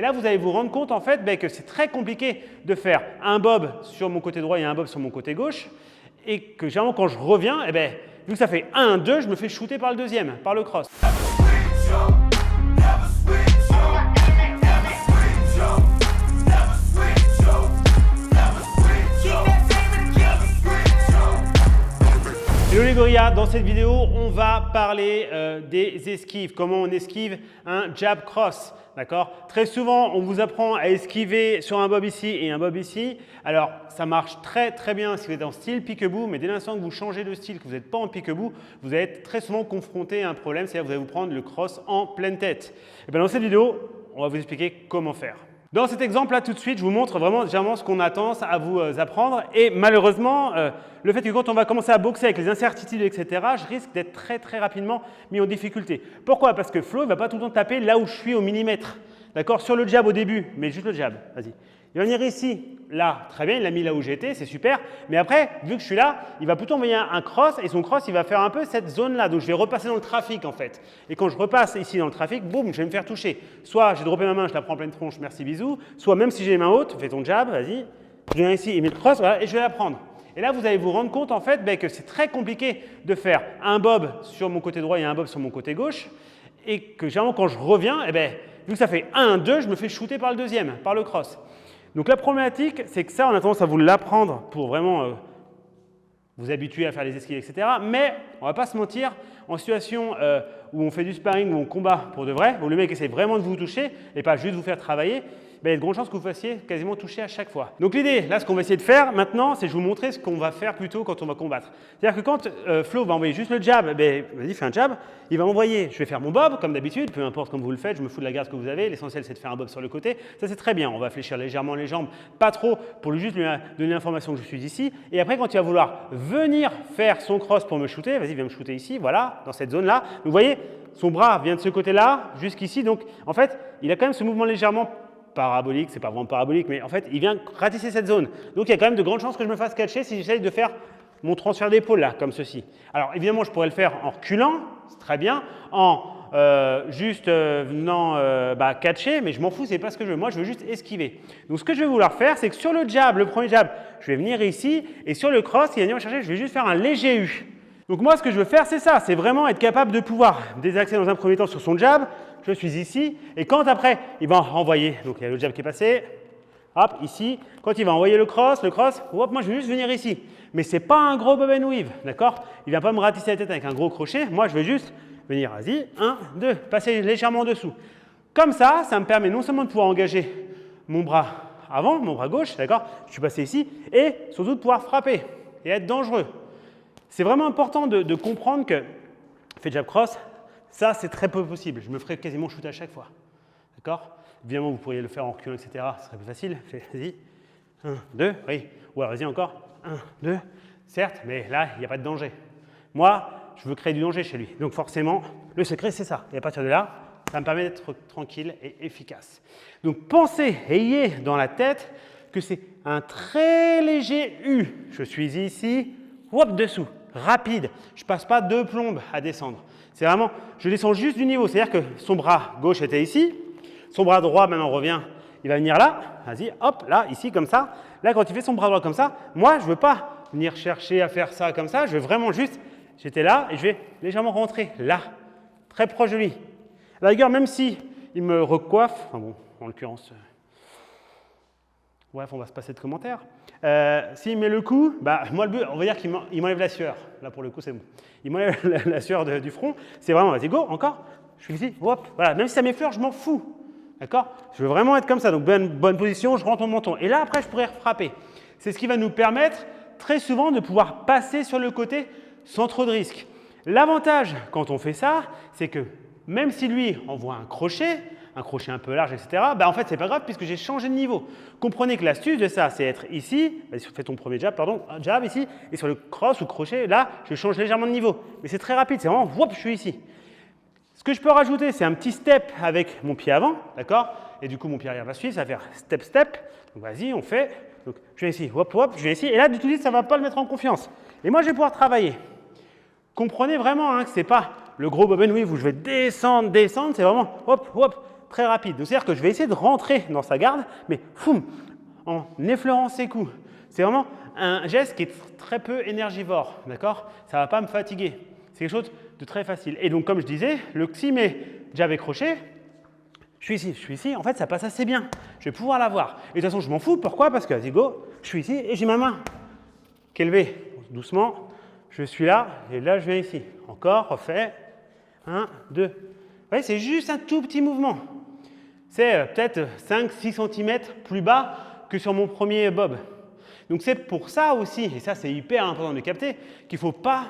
là, vous allez vous rendre compte en fait que c'est très compliqué de faire un bob sur mon côté droit et un bob sur mon côté gauche. Et que généralement, quand je reviens, vu que ça fait 1, 2, je me fais shooter par le deuxième, par le cross. Hello les gorillas, dans cette vidéo, on va parler des esquives, comment on esquive un jab cross. D'accord? Très souvent, on vous apprend à esquiver sur un bob ici et un bob ici. Alors, ça marche très bien si vous êtes en style peekaboo, mais dès l'instant que vous changez de style, que vous n'êtes pas en peekaboo, vous allez être très souvent confronté à un problème, c'est-à-dire que vous allez vous prendre le cross en pleine tête. Et bien dans cette vidéo, on va vous expliquer comment faire. Dans cet exemple-là, tout de suite, je vous montre vraiment ce qu'on a tendance à vous apprendre. Et malheureusement, le fait que quand on va commencer à boxer avec les incertitudes, etc., je risque d'être très rapidement mis en difficulté. Pourquoi? Parce que Flo ne va pas tout le temps taper là où je suis au millimètre. D'accord? Sur le jab au début, mais juste le jab. Vas-y. Il va venir ici, là, très bien, il l'a mis là où j'étais, c'est super. Mais après, vu que je suis là, il va plutôt envoyer un cross et son cross, il va faire un peu cette zone-là. Donc, je vais repasser dans le trafic en fait. Et quand je repasse ici dans le trafic, boum, je vais me faire toucher. Soit j'ai droppé ma main, je la prends en pleine tronche, merci, bisous. Soit même si j'ai les mains hautes, fais ton jab, vas-y. Je viens ici, il met le cross, voilà, et je vais la prendre. Et là, vous allez vous rendre compte en fait que c'est très compliqué de faire un bob sur mon côté droit et un bob sur mon côté gauche. Et que généralement, quand je reviens, vu que ça fait 1, 2, je me fais shooter par le deuxième, par le cross. Donc la problématique, c'est que ça, on a tendance à vous l'apprendre pour vraiment vous habituer à faire les esquives, etc. Mais on ne va pas se mentir, en situation où on fait du sparring, où on combat pour de vrai, où le mec essaie vraiment de vous toucher et pas juste vous faire travailler, il y a de grandes chances que vous fassiez quasiment toucher à chaque fois. Donc l'idée, là, ce qu'on va essayer de faire maintenant, c'est de vous montrer ce qu'on va faire plutôt quand on va combattre. C'est-à-dire que quand Flo va envoyer juste le jab, vas-y, fais un jab, il va m'envoyer, je vais faire mon bob comme d'habitude, peu importe comme vous le faites, je me fous de la garde que vous avez, l'essentiel c'est de faire un bob sur le côté, ça c'est très bien, on va fléchir légèrement les jambes, pas trop, pour juste lui donner l'information que je suis ici, et après quand il va vouloir venir faire son cross pour me shooter, vas-y, viens me shooter ici, voilà, dans cette zone-là, vous voyez, son bras vient de ce côté-là jusqu'ici, donc en fait, il a quand même ce mouvement légèrement parabolique, c'est pas vraiment parabolique, mais en fait, il vient ratisser cette zone. Donc, il y a quand même de grandes chances que je me fasse catcher si j'essaye de faire mon transfert d'épaule là, comme ceci. Alors, évidemment, je pourrais le faire en reculant, c'est très bien, en juste venant catcher, mais je m'en fous, c'est pas ce que je veux. Moi, je veux juste esquiver. Donc, ce que je vais vouloir faire, c'est que sur le jab, le premier jab, je vais venir ici, et sur le cross, il va venir me chercher, je vais juste faire un léger U. Donc, moi, ce que je veux faire, c'est ça, c'est vraiment être capable de pouvoir désaxer dans un premier temps sur son jab. Je suis ici, et quand après, il va envoyer, donc il y a le jab qui est passé, hop, ici, quand il va envoyer le cross, hop, moi je vais juste venir ici. Mais ce n'est pas un gros bob and weave, d'accord? Il ne va pas me ratisser la tête avec un gros crochet, moi je vais juste venir, vas-y, 1, 2, passer légèrement en dessous. Comme ça me permet non seulement de pouvoir engager mon bras avant, mon bras gauche, d'accord? Je suis passé ici, et surtout de pouvoir frapper et être dangereux. C'est vraiment important de comprendre que, fait jab cross, ça, c'est très peu possible. Je me ferais quasiment shooter à chaque fois. D'accord? Évidemment, vous pourriez le faire en reculant, etc. Ce serait plus facile. Vas-y. 1, 2, oui. Ou alors, vas-y encore. 1, 2. Certes, mais là, il n'y a pas de danger. Moi, je veux créer du danger chez lui. Donc, forcément, le secret, c'est ça. Et à partir de là, ça me permet d'être tranquille et efficace. Donc, pensez, ayez dans la tête que c'est un très léger U. Je suis ici, hop, dessous. Rapide. Je ne passe pas 2 plombes à descendre. C'est vraiment, je descends juste du niveau, c'est-à-dire que son bras gauche était ici, son bras droit maintenant revient, il va venir là, vas-y, hop, là, ici, comme ça. Là, quand il fait son bras droit comme ça, moi, je ne veux pas venir chercher à faire ça comme ça, je veux vraiment juste, j'étais là et je vais légèrement rentrer là, très proche de lui. À la rigueur, même si il me recoiffe, enfin bon, en l'occurrence, bref, on va se passer de commentaires. S'il met le coup, moi, le but, on va dire qu'il m'enlève la sueur. Là, pour le coup, c'est bon. Il m'enlève la sueur du front. C'est vraiment, vas-y, go, encore. Je suis ici, hop, voilà. Même si ça m'effleure, je m'en fous. D'accord? Je veux vraiment être comme ça. Donc, bonne position, je rentre mon menton. Et là, après, je pourrais frapper. C'est ce qui va nous permettre, très souvent, de pouvoir passer sur le côté sans trop de risques. L'avantage, quand on fait ça, c'est que même si lui envoie un crochet un peu large, etc., en fait, ce n'est pas grave puisque j'ai changé de niveau. Comprenez que l'astuce de ça, c'est être ici, fais ton premier jab, pardon, un jab ici, et sur le cross ou crochet, là, je change légèrement de niveau. Mais c'est très rapide, c'est vraiment, whoop, je suis ici. Ce que je peux rajouter, c'est un petit step avec mon pied avant, d'accord? Et du coup, mon pied arrière va suivre, ça va faire step, step. Donc, vas-y, on fait. Donc, je viens ici, hop, hop, je viens ici. Et là, du tout de suite, ça ne va pas le mettre en confiance. Et moi, je vais pouvoir travailler. Comprenez vraiment que ce n'est pas le gros bob and weave où je vais descendre, c'est vraiment, hop, hop, très rapide. Donc, c'est-à-dire que je vais essayer de rentrer dans sa garde, mais foum, en effleurant ses coups. C'est vraiment un geste qui est très peu énergivore, d'accord? Ça ne va pas me fatiguer. C'est quelque chose de très facile. Et donc, comme je disais, si mes jabs et crochets, je suis ici, en fait, ça passe assez bien. Je vais pouvoir l'avoir. Et de toute façon, je m'en fous. Pourquoi? Parce que, vas-y, go, je suis ici et j'ai ma main qui est levée. Doucement, je suis là et là, je viens ici. Encore, refait. 1, 2. Vous voyez, c'est juste un tout petit mouvement. C'est peut-être 5-6 cm plus bas que sur mon premier bob. Donc, c'est pour ça aussi, et ça, c'est hyper important de capter, qu'il ne faut pas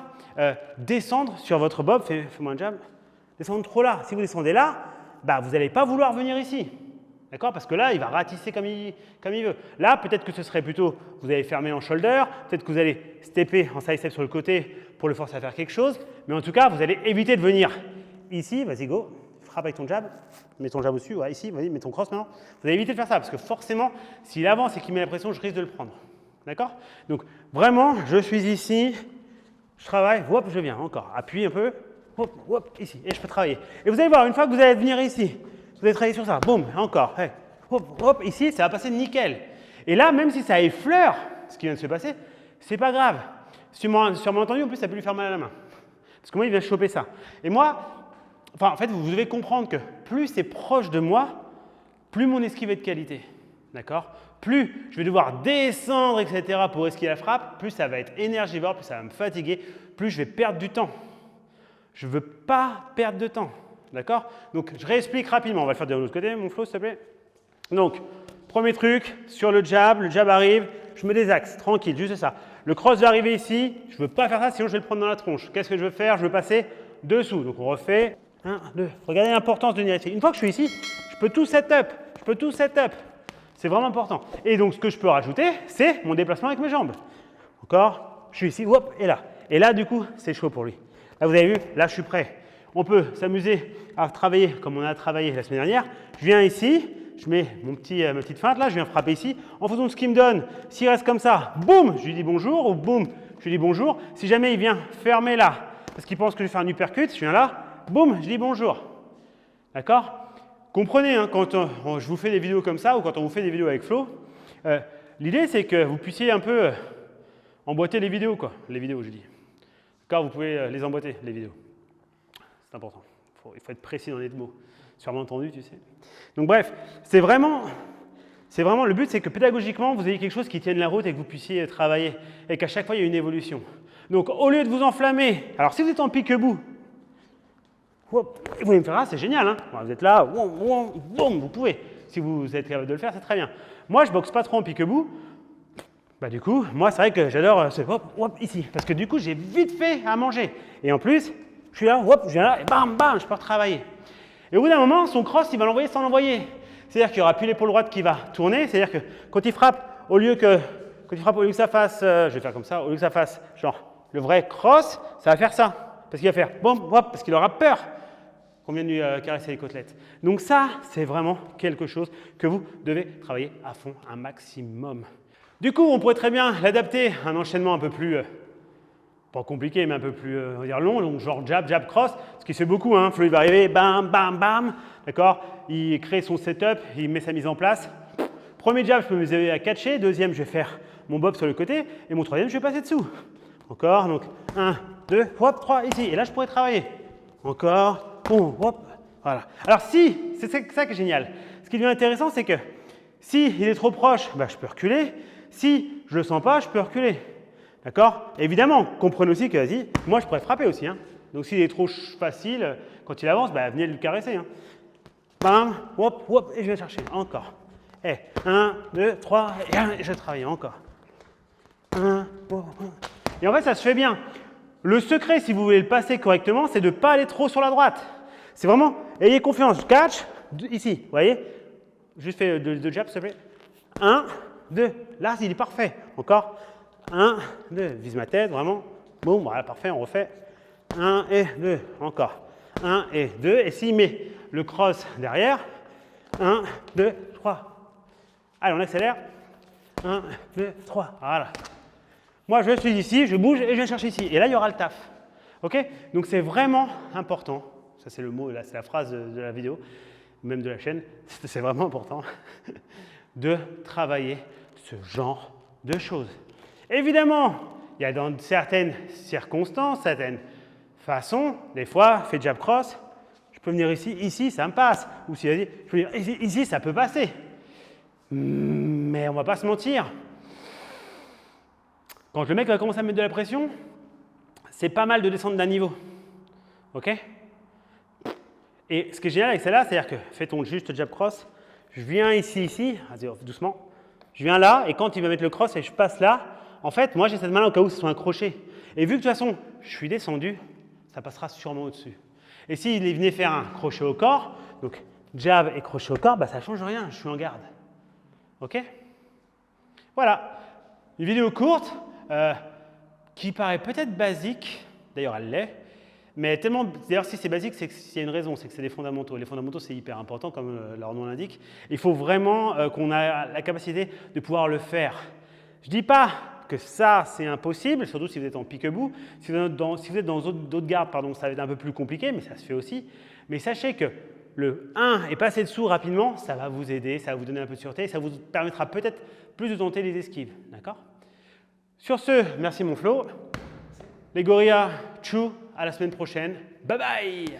descendre sur votre bob. Fais-moi un jab. Descendre trop là. Si vous descendez là, bah, vous n'allez pas vouloir venir ici. D'accord? Parce que là, il va ratisser comme il veut. Là, peut-être que ce serait plutôt, vous allez fermer en shoulder, peut-être que vous allez stepper en side step sur le côté pour le forcer à faire quelque chose. Mais en tout cas, vous allez éviter de venir ici. Vas-y, go. Frappe avec ton jab. Mets ton jab au-dessus. Ouais, ici, vas-y, mets ton cross maintenant. Vous allez éviter de faire ça parce que forcément, s'il avance et qu'il met la pression, je risque de le prendre. D'accord? Donc, vraiment, je suis ici. Je travaille. Hop, je viens. Encore. Appuie un peu. Hop, hop, ici. Et je peux travailler. Et vous allez voir, une fois que vous allez venir ici, vous allez travailler sur ça. Boum, encore. Hey. Hop, hop, ici, ça va passer nickel. Et là, même si ça effleure ce qui vient de se passer, c'est pas grave. Sûrement entendu, en plus, ça peut lui faire mal à la main. Parce que moi, il vient choper ça. Et moi, en fait, vous devez comprendre que plus c'est proche de moi, plus mon esquive est de qualité. D'accord? Plus je vais devoir descendre, etc. pour esquiver la frappe, plus ça va être énergivore, plus ça va me fatiguer, plus je vais perdre du temps. Je ne veux pas perdre de temps. D'accord? Donc, je réexplique rapidement. On va le faire de l'autre côté, mon Flo, s'il te plaît. Donc, premier truc, sur le jab arrive, je me désaxe, tranquille, juste ça. Le cross va arriver ici, je ne veux pas faire ça, sinon je vais le prendre dans la tronche. Qu'est-ce que je veux faire? Je veux passer dessous. Donc, on refait 1, 2. Regardez l'importance de venir ici. Une fois que je suis ici, je peux tout set up. C'est vraiment important. Et donc, ce que je peux rajouter, c'est mon déplacement avec mes jambes. Encore, je suis ici, hop, et là. Et là, du coup, c'est chaud pour lui. Là, vous avez vu, là, je suis prêt. On peut s'amuser à travailler comme on a travaillé la semaine dernière. Je viens ici, je mets ma petite feinte là, je viens frapper ici. En fonction de ce qu'il me donne, s'il reste comme ça, boum, je lui dis bonjour, ou boum, je lui dis bonjour. Si jamais il vient fermer là, parce qu'il pense que je vais faire un uppercut, je viens là, boum, je dis bonjour. D'accord? Comprenez, hein, quand je vous fais des vidéos comme ça, ou quand on vous fait des vidéos avec Flo, l'idée c'est que vous puissiez un peu emboîter les vidéos, quoi. Les vidéos, je dis. D'accord, vous pouvez les emboîter, les vidéos. C'est important. Il faut être précis dans les mots. Sûrement entendu, tu sais. Donc bref, c'est vraiment le but, c'est que pédagogiquement, vous ayez quelque chose qui tienne la route et que vous puissiez travailler. Et qu'à chaque fois, il y a une évolution. Donc au lieu de vous enflammer, alors si vous êtes en pique-bout, vous voulez me faire ça, c'est génial. Hein, vous êtes là, boum, vous pouvez. Si vous êtes capable de le faire, c'est très bien. Moi, je ne boxe pas trop en pique-bout. Bah, du coup, moi, c'est vrai que j'adore ce hop, ici. Parce que du coup, j'ai vite fait à manger. Et en plus, je suis là, hop, je viens là, et bam, bam, je peux retravailler. Et au bout d'un moment, son cross, il va l'envoyer sans l'envoyer. C'est-à-dire qu'il n'y aura plus l'épaule droite qui va tourner. C'est-à-dire que quand il frappe, au lieu que ça fasse, je vais faire comme ça, au lieu que ça fasse genre le vrai cross, ça va faire ça. Parce qu'il va faire boum, hop, parce qu'il aura peur qu'on vienne lui caresser les côtelettes. Donc ça, c'est vraiment quelque chose que vous devez travailler à fond, un maximum. Du coup, on pourrait très bien l'adapter à un enchaînement un peu plus, pas compliqué, mais un peu plus on va dire long, donc genre jab, jab, cross, ce qui se fait beaucoup. Hein. Flo, il va arriver, bam, bam, bam, d'accord? Il crée son setup, il met sa mise en place. Premier jab, je peux me aider à catcher. Deuxième, je vais faire mon bob sur le côté. Et mon troisième, je vais passer dessous. Encore, donc 1, 2, hop, 3, ici. Et là, je pourrais travailler. Encore, boum, hop, voilà. Alors si, c'est ça qui est génial. Ce qui devient intéressant, c'est que si il est trop proche, bah, je peux reculer. Si je ne le sens pas, je peux reculer. D'accord? Évidemment, comprenez aussi que, vas-y, moi, je pourrais frapper aussi. Hein. Donc, s'il est trop facile, quand il avance, bah, venez le caresser. Hein. Bam, hop, hop, et je vais chercher. Encore. Et 1, 2, 3, et je travaille encore. 1, 2, 1. Et en fait, ça se fait bien. Le secret, si vous voulez le passer correctement, c'est de ne pas aller trop sur la droite. C'est vraiment, ayez confiance. Je catch, ici, vous voyez? Juste fais deux jabs, s'il te plaît. 1, 2, là, il est parfait. Encore. 1, 2, vise ma tête, vraiment. Bon, voilà, parfait, on refait. 1 et 2, encore. 1 et 2, et s'il met le cross derrière, 1, 2, 3. Allez, on accélère. 1, 2, 3, voilà. Moi, je suis ici, je bouge et je viens chercher ici. Et là, il y aura le taf. OK? Donc, c'est vraiment important. Ça, c'est le mot, là, c'est la phrase de la vidéo. ou même de la chaîne, c'est vraiment important, de travailler ce genre de choses. Évidemment, il y a dans certaines circonstances, certaines façons, des fois, fait jab cross, je peux venir ici, ça me passe. Ou si je peux venir ici, ça peut passer. Mais on ne va pas se mentir. Quand le mec va commencer à mettre de la pression, c'est pas mal de descendre d'un niveau. OK? Et ce qui est génial avec celle-là, c'est-à-dire que fais ton juste jab cross, je viens ici, doucement, je viens là, et quand il va mettre le cross et je passe là, en fait, moi j'ai cette main-là au cas où ce soit un crochet. Et vu que de toute façon, je suis descendu, ça passera sûrement au-dessus. Et s'il venait faire un crochet au corps, donc jab et crochet au corps, bah, ça ne change rien, je suis en garde. OK? Voilà, une vidéo courte qui paraît peut-être basique, d'ailleurs elle l'est, mais tellement, d'ailleurs si c'est basique, c'est qu'il y a une raison, c'est que c'est des fondamentaux. Les fondamentaux c'est hyper important comme leur nom l'indique. Il faut vraiment qu'on ait la capacité de pouvoir le faire. Je ne dis pas que ça c'est impossible, surtout si vous êtes en pique-bout. Si vous êtes dans d'autres gardes, pardon, ça va être un peu plus compliqué, mais ça se fait aussi. Mais sachez que le 1 et passer dessous rapidement, ça va vous aider, ça va vous donner un peu de sûreté, ça vous permettra peut-être plus de tenter les esquives. D'accord? Sur ce, merci mon Flo. Les gorillas, tchou, à la semaine prochaine. Bye bye!